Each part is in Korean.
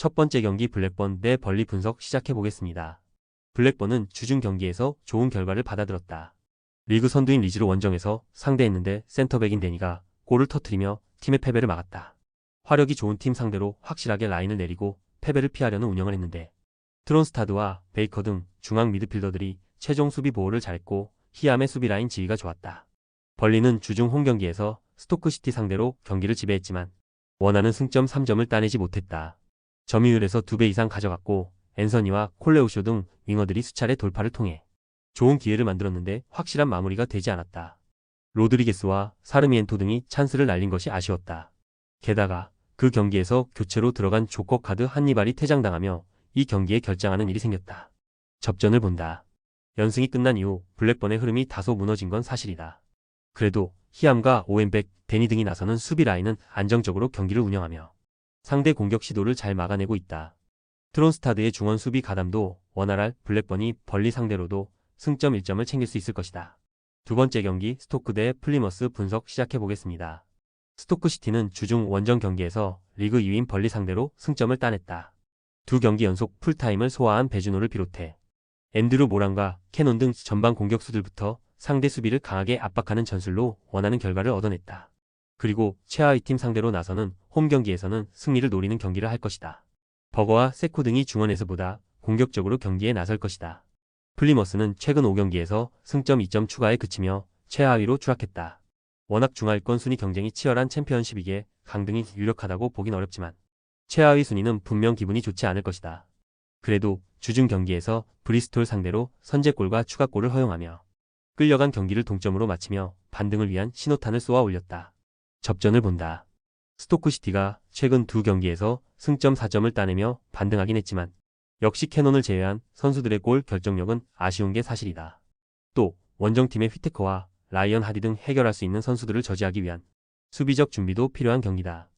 첫 번째 경기 블랙번 대 벌리 분석 시작해보겠습니다. 블랙번은 주중 경기에서 좋은 결과를 받아들었다. 리그 선두인 리즈로 원정에서 상대했는데 센터백인 데니가 골을 터뜨리며 팀의 패배를 막았다. 화력이 좋은 팀 상대로 확실하게 라인을 내리고 패배를 피하려는 운영을 했는데 트론스타드와 베이커 등 중앙 미드필더들이 최종 수비 보호를 잘했고 히암의 수비 라인 지휘가 좋았다. 벌리는 주중 홈경기에서 스토크시티 상대로 경기를 지배했지만 원하는 승점 3점을 따내지 못했다. 점유율에서 2배 이상 가져갔고 앤서니와 콜레오쇼 등 윙어들이 수차례 돌파를 통해 좋은 기회를 만들었는데 확실한 마무리가 되지 않았다. 로드리게스와 사르미엔토 등이 찬스를 날린 것이 아쉬웠다. 게다가 그 경기에서 교체로 들어간 조커 카드 한니발이 퇴장당하며 이 경기에 결정하는 일이 생겼다. 접전을 본다. 연승이 끝난 이후 블랙번의 흐름이 다소 무너진 건 사실이다. 그래도 히암과 오웬백, 데니 등이 나서는 수비 라인은 안정적으로 경기를 운영하며 상대 공격 시도를 잘 막아내고 있다. 트론스타드의 중원 수비 가담도 원활할 블랙번이 벌리 상대로도 승점 1점을 챙길 수 있을 것이다. 두 번째 경기 스토크 대 플리머스 분석 시작해보겠습니다. 스토크시티는 주중 원정 경기에서 리그 2위인 벌리 상대로 승점을 따냈다. 두 경기 연속 풀타임을 소화한 베주노를 비롯해 앤드루 모란과 캐논 등 전방 공격수들부터 상대 수비를 강하게 압박하는 전술로 원하는 결과를 얻어냈다. 그리고 최하위 팀 상대로 나서는 홈 경기에서는 승리를 노리는 경기를 할 것이다. 버거와 세코 등이 중원에서보다 공격적으로 경기에 나설 것이다. 플리머스는 최근 5경기에서 승점 2점 추가에 그치며 최하위로 추락했다. 워낙 중하위권 순위 경쟁이 치열한 챔피언십이기에 강등이 유력하다고 보긴 어렵지만 최하위 순위는 분명 기분이 좋지 않을 것이다. 그래도 주중 경기에서 브리스톨 상대로 선제골과 추가골을 허용하며 끌려간 경기를 동점으로 마치며 반등을 위한 신호탄을 쏘아 올렸다. 접전을 본다. 스토크시티가 최근 두 경기에서 승점 4점을 따내며 반등하긴 했지만 역시 캐논을 제외한 선수들의 골 결정력은 아쉬운 게 사실이다. 또 원정팀의 휘테커와 라이언 하디 등 해결할 수 있는 선수들을 저지하기 위한 수비적 준비도 필요한 경기다.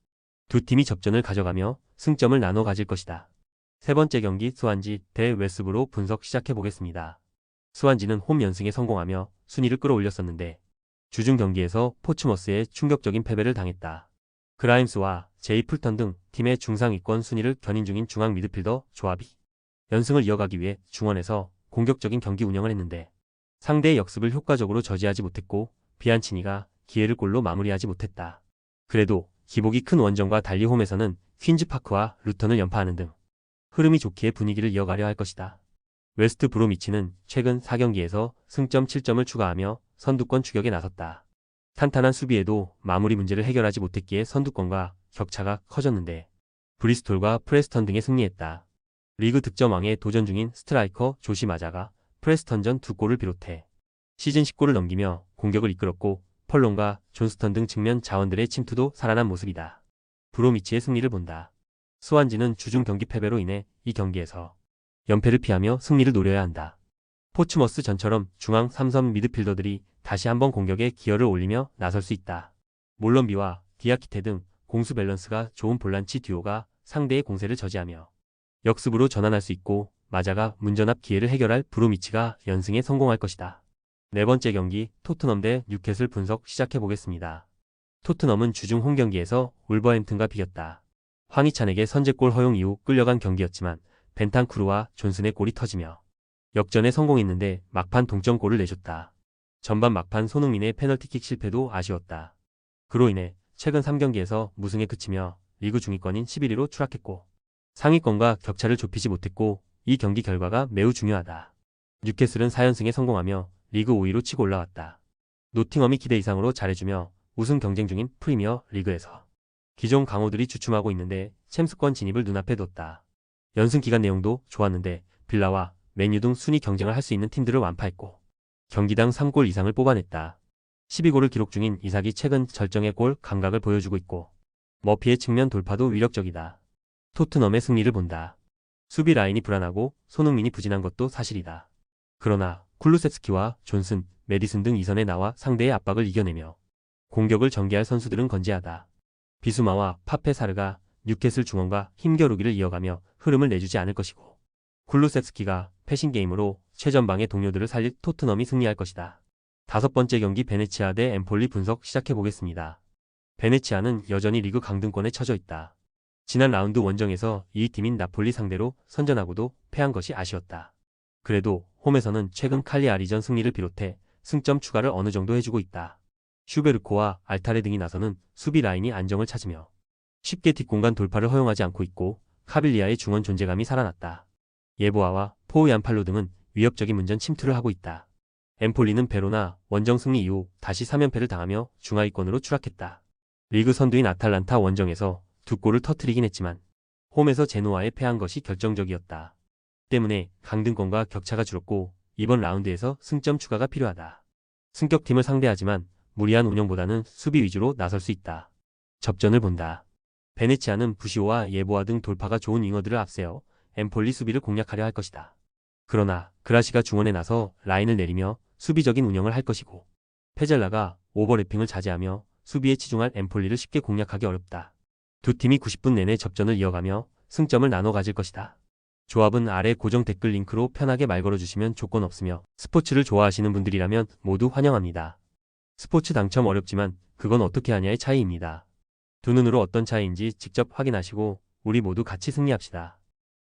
두 팀이 접전을 가져가며 승점을 나눠 가질 것이다. 세 번째 경기 스완지 대 웨스브로 분석 시작해보겠습니다. 스완지는 홈 연승에 성공하며 순위를 끌어올렸었는데 주중 경기에서 포츠머스에 충격적인 패배를 당했다. 그라임스와 제이 풀턴 등 팀의 중상위권 순위를 견인 중인 중앙 미드필더 조합이 연승을 이어가기 위해 중원에서 공격적인 경기 운영을 했는데 상대의 역습을 효과적으로 저지하지 못했고 비안치니가 기회를 골로 마무리하지 못했다. 그래도 기복이 큰 원정과 달리 홈에서는 퀸즈파크와 루턴을 연파하는 등 흐름이 좋기에 분위기를 이어가려 할 것이다. 웨스트 브로미치는 최근 4경기에서 승점 7점을 추가하며 선두권 추격에 나섰다. 탄탄한 수비에도 마무리 문제를 해결하지 못했기에 선두권과 격차가 커졌는데 브리스톨과 프레스턴 등에 승리했다. 리그 득점왕에 도전 중인 스트라이커 조시 마자가 프레스턴전 2골을 비롯해 시즌 10골을 넘기며 공격을 이끌었고 펄론과 존스턴 등 측면 자원들의 침투도 살아난 모습이다. 브로미치의 승리를 본다. 스완지는 주중 경기 패배로 인해 이 경기에서 연패를 피하며 승리를 노려야 한다. 포츠머스 전처럼 중앙 3선 미드필더들이 다시 한번 공격에 기여를 올리며 나설 수 있다. 몰런비와 디아키테 등 공수 밸런스가 좋은 볼란치 듀오가 상대의 공세를 저지하며 역습으로 전환할 수 있고 마자가 문전압 기회를 해결할 브로미치가 연승에 성공할 것이다. 네 번째 경기 토트넘 대 뉴캐슬 분석 시작해보겠습니다. 토트넘은 주중 홈 경기에서 울버햄튼과 비겼다. 황희찬에게 선제골 허용 이후 끌려간 경기였지만 벤탄쿠르와 존슨의 골이 터지며 역전에 성공했는데 막판 동점골을 내줬다. 전반 막판 손흥민의 페널티킥 실패도 아쉬웠다. 그로 인해 최근 3경기에서 무승에 그치며 리그 중위권인 11위로 추락했고 상위권과 격차를 좁히지 못했고 이 경기 결과가 매우 중요하다. 뉴캐슬은 4연승에 성공하며 리그 5위로 치고 올라왔다. 노팅엄이 기대 이상으로 잘해주며 우승 경쟁 중인 프리미어 리그에서 기존 강호들이 주춤하고 있는데 챔스권 진입을 눈앞에 뒀다. 연승 기간 내용도 좋았는데 빌라와 맨유 등 순위 경쟁을 할 수 있는 팀들을 완파했고 경기당 3골 이상을 뽑아냈다. 12골을 기록 중인 이삭이 최근 절정의 골 감각을 보여주고 있고 머피의 측면 돌파도 위력적이다. 토트넘의 승리를 본다. 수비 라인이 불안하고 손흥민이 부진한 것도 사실이다. 그러나 쿨루세스키와 존슨, 메디슨 등 2선에 나와 상대의 압박을 이겨내며 공격을 전개할 선수들은 건재하다. 비수마와 파페사르가 뉴캐슬 중원과 힘겨루기를 이어가며 흐름을 내주지 않을 것이고 쿨루세스키가 패싱게임으로 최전방의 동료들을 살릴 토트넘이 승리할 것이다. 다섯 번째 경기 베네치아 대 엠폴리 분석 시작해보겠습니다. 베네치아는 여전히 리그 강등권에 처져 있다. 지난 라운드 원정에서 2위팀인 나폴리 상대로 선전하고도 패한 것이 아쉬웠다. 그래도 홈에서는 최근 칼리아리전 승리를 비롯해 승점 추가를 어느 정도 해주고 있다. 슈베르코와 알타레 등이 나서는 수비 라인이 안정을 찾으며 쉽게 뒷공간 돌파를 허용하지 않고 있고 카빌리아의 중원 존재감이 살아났다. 예보아와 포우얀팔로 등은 위협적인 문전 침투를 하고 있다. 엠폴리는 베로나 원정 승리 이후 다시 3연패를 당하며 중하위권으로 추락했다. 리그 선두인 아탈란타 원정에서 2골을 터뜨리긴 했지만 홈에서 제노아에 패한 것이 결정적이었다. 때문에 강등권과 격차가 줄었고 이번 라운드에서 승점 추가가 필요하다. 승격팀을 상대하지만 무리한 운영보다는 수비 위주로 나설 수 있다. 접전을 본다. 베네치아는 부시오와 예보아 등 돌파가 좋은 윙어들을 앞세워 엠폴리 수비를 공략하려 할 것이다. 그러나 그라시가 중원에 나서 라인을 내리며 수비적인 운영을 할 것이고 페젤라가 오버래핑을 자제하며 수비에 치중할 엠폴리를 쉽게 공략하기 어렵다. 두 팀이 90분 내내 접전을 이어가며 승점을 나눠 가질 것이다. 조합은 아래 고정 댓글 링크로 편하게 말 걸어주시면 조건 없으며 스포츠를 좋아하시는 분들이라면 모두 환영합니다. 스포츠 당첨 어렵지만 그건 어떻게 하냐의 차이입니다. 두 눈으로 어떤 차이인지 직접 확인하시고 우리 모두 같이 승리합시다.